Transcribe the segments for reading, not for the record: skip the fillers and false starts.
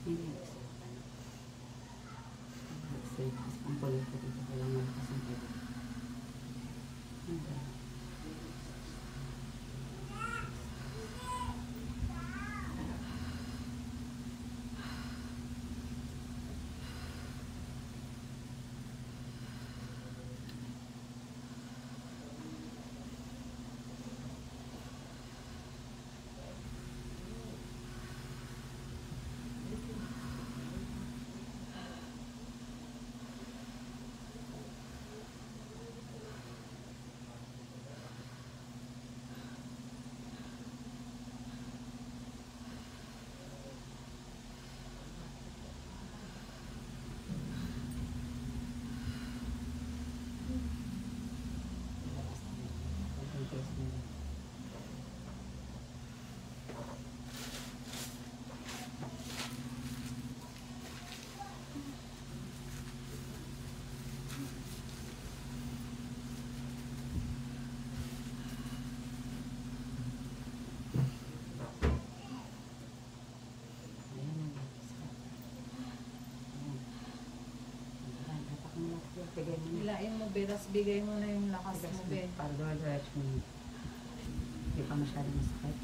Ang kulit ko dito kaya malakas ang kulit. Hilain mo, be. Tapos bigay mo na yung lakas mo, be. Para diretso mo. Hindi pa masyadong masakit.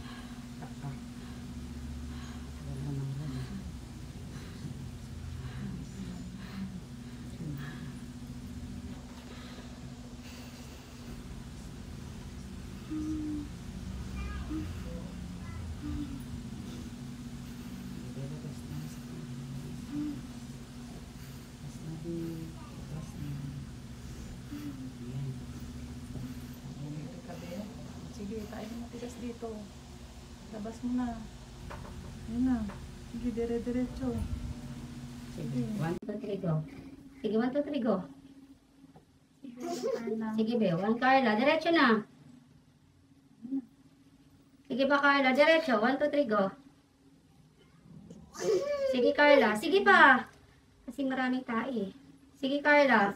Takpak. Wala naman wala. Sige, kain mo matigas dito. Labas mo na. Yun na. Sige, dire-diretso. Sige, 1, 2, 3, go. Sige, 1, 2, 3, go. Sige, be. 1, Carla. Diretso na. Sige pa, Carla. Diretso. 1, 2, 3, go. Sige, Carla. Sige pa. Kasi maraming tae. Sige, Carla.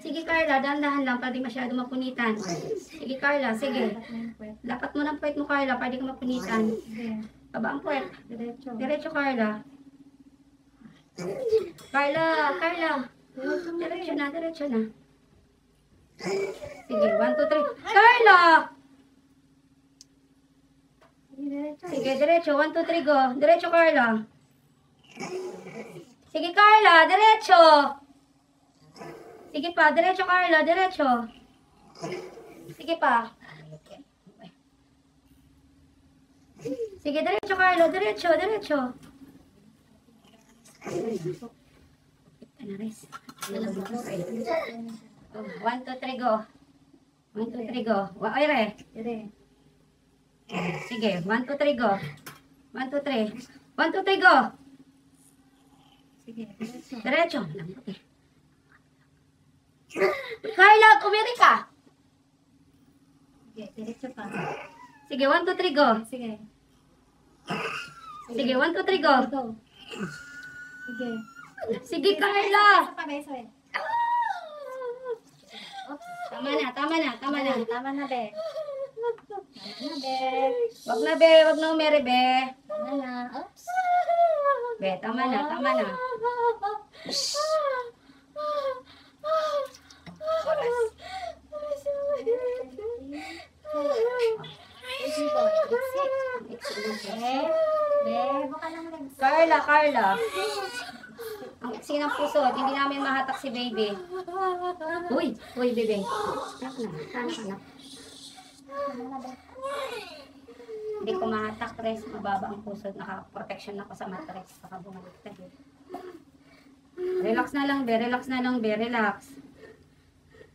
Sige, Carla. Dahan-dahan lang para di masyado mapunitan. Sige, Carla. Sige. Dapat mo ng puwet mo, Carla, para di ka mapunitan. Baba ang puwet. Diretso. Diretso, Carla. Carla. Carla. Diretso na. Diretso na. Sige, 1, 2, 3. Carla! Sige, diretso. 1, 2, 3, go. Diretso, Carla. Sige, Carla. Diretso. Sige pa. Diretso, Carla. Diretso. Sige pa. Sige, diretso, Carla. Diretso. Diretso. 1, 2, 3, go. 1, 2, 3, go. Oire. Sige, 1, 2, 3, go. 1, 2, 3. 1, 2, 3, go. Sige, diretso. Diretso. Carla, kumiri ka. Sige, diretso pa. Sige, 1, 2, 3, go. Sige. Sige, 1, 2, 3, go. Go. Sige. Sige, Carla. Isa pa, be. Isa, be. Tama na, tama na, tama na. Tama na, be. Tama na, be. Wag na, be. Wag na umeri, be. Tama na. Oops. Be, tama na, tama na. Carla, Carla. Ang iksi ng puso, hindi namin mahatak si baby. Uy, uy, baby. Tama na. Hindi ko mahatak, Tres. Mababa ang puso. Naka-protection ako sa matres. Baka bumalik ka. Relax na lang, be. Relax na lang, be. Relax.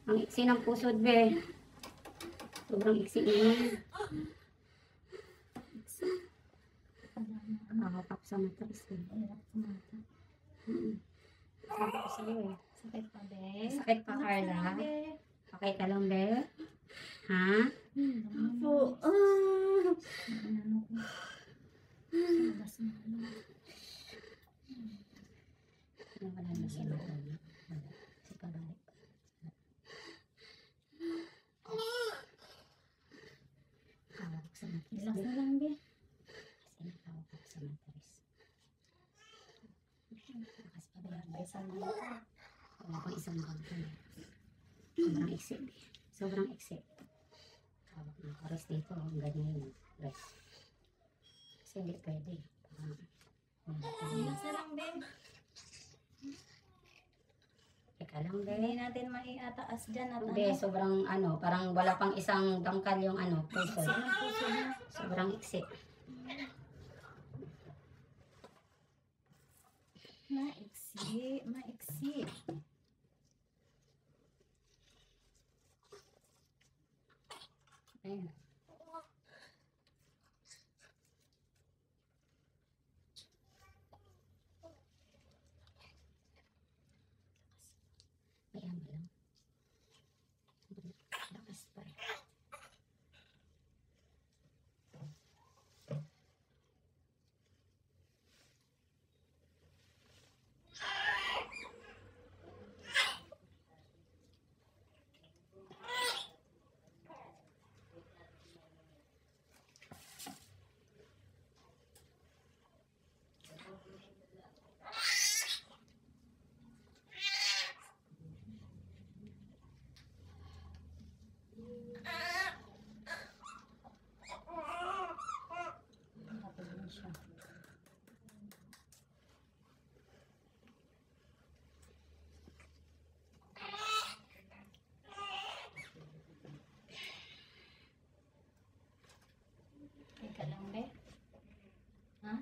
Ang iksi ng puso, be. Sobrang iksi niya. Nakakap sa matres, eh. Sabi ko sa'yo, eh. Sakit pa, be. Sakit pa, Carla. Okay ka lang, be? Ha? Po. Wala na sa loob. Kasi pabalik. Hawak sa matres. Relax na lang, be. Kasi nakawak sa matres. isang buwan. Wala pang isang bangko. Sobrang exit. Sobrang exit. Hawak ng rest dito. Ang ganyan yun. Rest. Kasi hindi pwede. Relax na lang, Ben. Teka lang, Hindi be. natin maiataas dyan at Be, sobrang ano, parang wala pang isang dangkal yung ano, puso. Ang puso niya. Sobrang exit. Maiksi, maiksi. Ayan. Ayan ba lang? Lakas pa rin. Napagod na siya. Teka lang, be. Ha?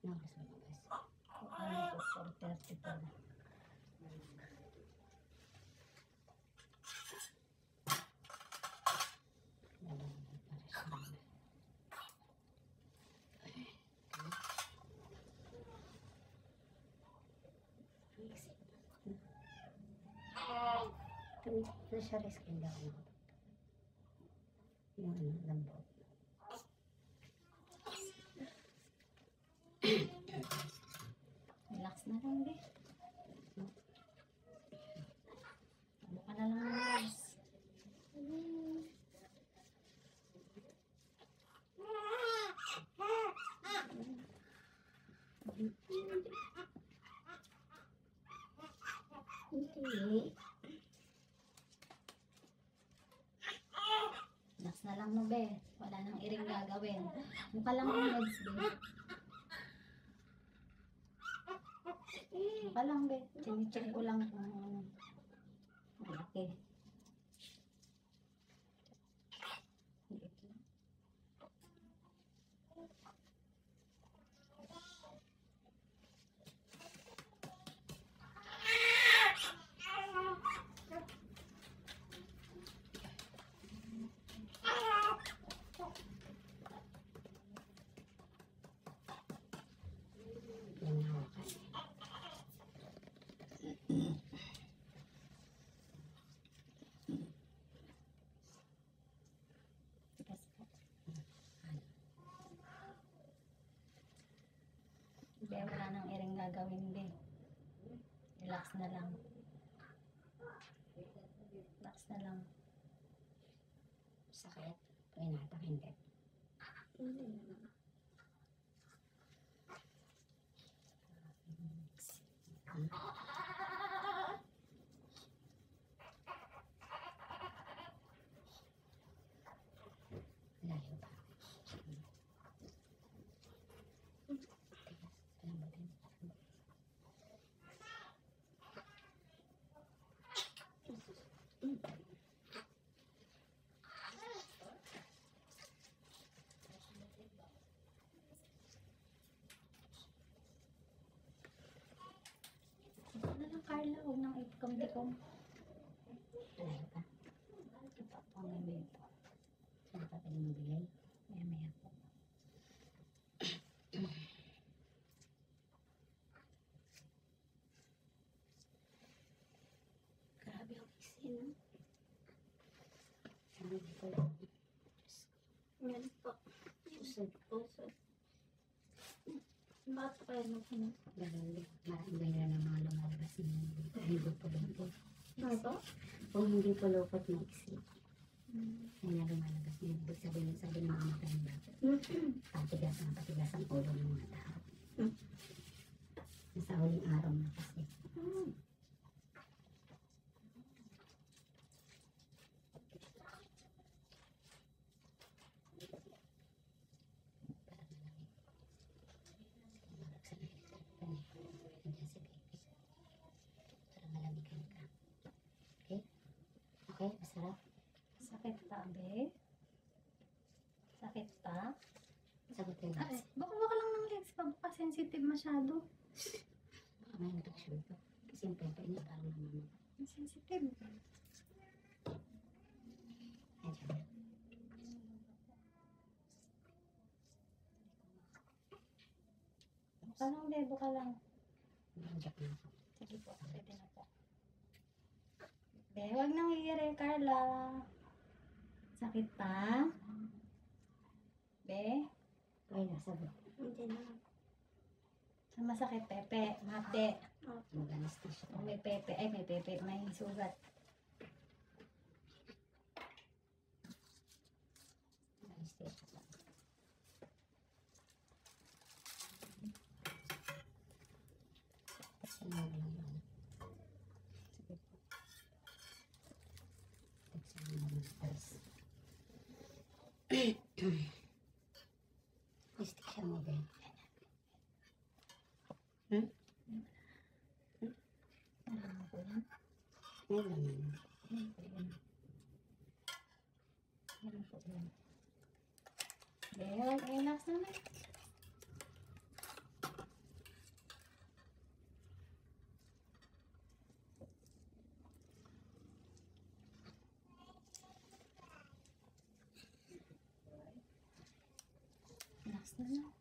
Ano oras ba guys? Ano po, 4:30 pa. Ano siya risk hindi ako nakapag. Yung ano, lambot. Relax na lang, be. Ano ka na lang, guys. Hindi. Relax na lang, no, be. Wala nang iring gagawin. Mukha lang ang legs, be. Mukha lang, be. Chine-check ko lang kung ano. Okay. Yan ang hawakan. Tigas po. Be, wala nang iring gagawin, be. Relax na lang. Relax na lang. Sakit. Pinatak hindi. Layo pa. Tigas. Lambutin. Ano lang, Carla? Huwag nang itikam-tikom. Layo pa. Ito po ang may ito. Saan pa pwede magbigay? Maya-maya po. Grabe ang isin. Sabi ko. Yan po. Pusod. Bakit pa kayo magsunod? Dahil marami na ng mga lumalabas na hindi po lupot. Ano to? Kung hindi po lupot, mixi. Yan na lumalabas na ibig sabihin ng mga matayang bata. Patigas ang ulo ng mga tao. Nasa huling araw na kasi. Nandiyan si baby. Para malamigan ka. Okay? Okay? Masarap? Sakit pa, be? Sakit pa? Sagot yung Ay, legs. baka lang ng legs pa. Baka sensitive masyado. Baka may infection to. Kasi yung pepe niya parang namamag. Sensitive. Nandiyan na. Buka lang, be. Buka lang. Nandiyan na ako. Sige po, pwede na po. Be, huwag nang hihiri, Carla. Sakit pa? Be? Okay na, sagot. Hindi na. Saan masakit, Pepe? Mate. Mag-anesthesia. Kung may Pepe, ay may Pepe, may sugat. Mag-anesthesia pa. Kasi lang yun. Sige po. Kasi lang naman first. Stick siya mo ba? Hmm? Ano po yan? May laman. Ano po yan? Be, huwag relax naman. Relax na lang.